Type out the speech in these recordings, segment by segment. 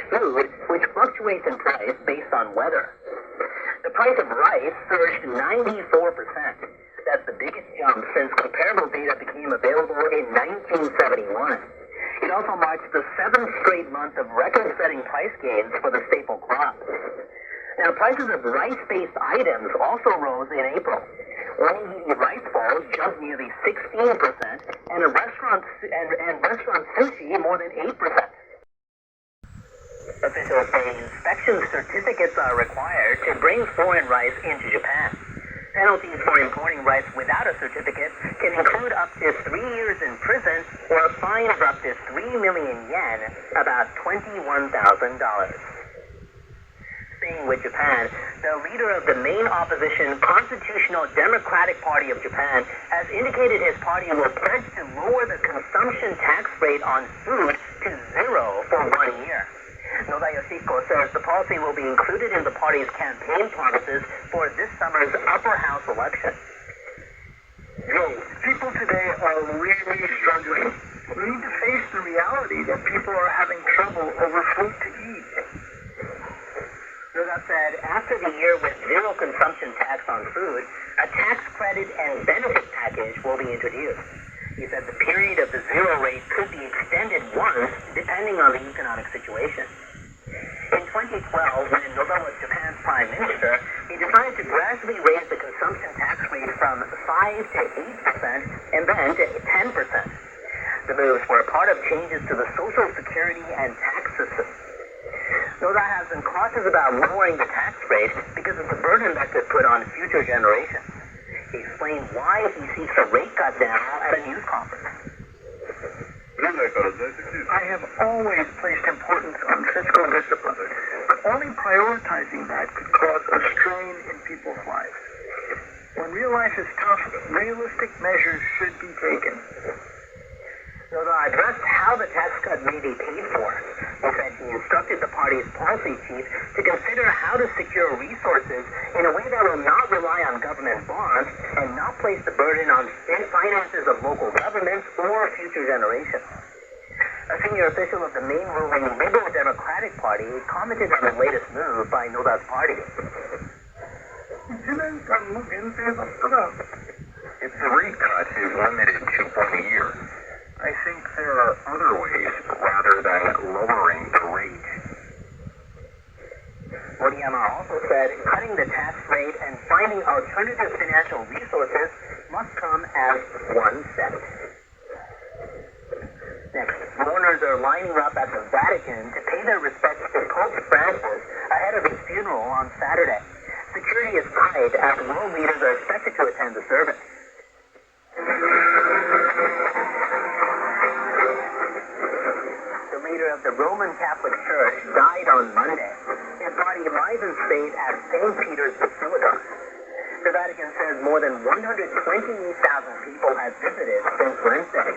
food, which fluctuates in price based on weather. The price of rice surged 94%. That's the biggest jump since comparable data became available in 1971. It also marks the 7th straight month of record-setting price gains for the staple crop. Now, prices of rice-based items also rose in April. One rice balls jumped nearly 16%, and restaurant sushi more than 8%. Officials say inspection certificates are required to bring foreign rice into Japan. Penalties for importing rice without a certificate can include up to 3 years in prison or a fine of up to 3 million yen, about $21,000. Staying with Japan, the leader of the main opposition Constitutional Democratic Party of Japan has indicated his party will pledge to lower the consumption tax rate on food to 0 for 1 year. Noda Yoshiko says the policy will be included in the party's campaign promises for this summer's upper house election. People today are really struggling. We need to face the reality that people are having trouble over food to eat. Noda said after the year with zero consumption tax on food, a tax credit and benefit package will be introduced. He said the period of the zero rate could be extended once, depending on the economic situation. In 2012, when Noda was Japan's prime minister, he decided to gradually raise the consumption tax rate from 5 to 8% and then to 10%. The moves were part of changes to the Social Security and tax system. Noda has been cautious about lowering the tax rate because of the burden that could put on future generations. He explained why he seeks a rate cut now at a news conference. I have always placed importance on fiscal discipline, but only prioritizing that could cause a strain in people's lives. When real life is tough, realistic measures should be taken. Noda addressed how the tax cut may be paid for. He said he instructed the party's policy chief to consider how to secure resources in a way that will not rely on government bonds and not place the burden on finances of local governments or future generations. A senior official of the main ruling Liberal Democratic Party commented on the latest move by Noda's party. If the rate cut is limited to 1 year, I think there are other ways rather than lowering the rate. Moriyama also said cutting the tax rate and finding alternative financial resources must come as one step. Next, mourners are lining up at the Vatican to pay their respects to Pope Francis ahead of his funeral on Saturday. Security is tight as world leaders are expected to attend the service. The leader of the Roman Catholic Church died on Monday. His body lies in state at St. Peter's Basilica. The Vatican says more than 120,000 people have visited since Wednesday.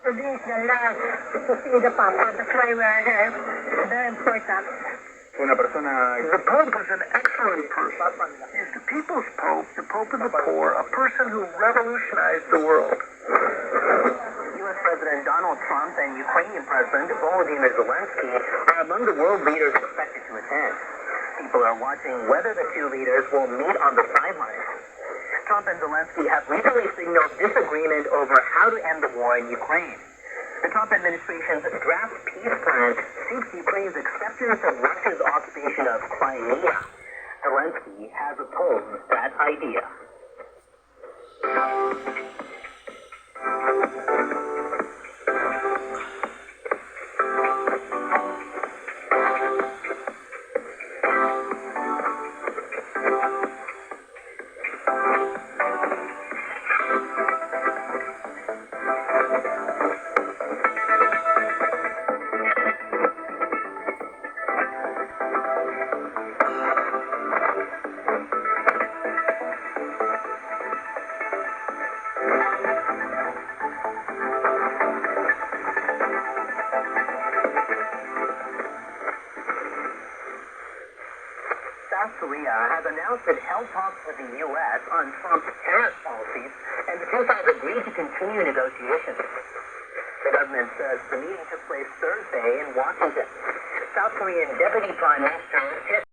Today is the last to see the Papa. That's why we are here. Very important. The Pope is an excellent person. He is the people's Pope, the Pope of the poor, a person who revolutionized the world. U.S. President Donald Trump and Ukrainian President Volodymyr Zelensky are among the world leaders expected to attend. People are watching whether the two leaders will meet on the sidelines. Trump and Zelensky have recently signaled disagreement over how to end the war in Ukraine. The Trump administration's draft peace plan seeks Ukraine's acceptance of Russia's occupation of Crimea. Zelensky has opposed that idea. South Korea has announced it held talks with the U.S. on Trump's tariff policies, and the two sides agreed to continue negotiations. The government says the meeting took place Thursday in Washington. South Korean Deputy Prime Minister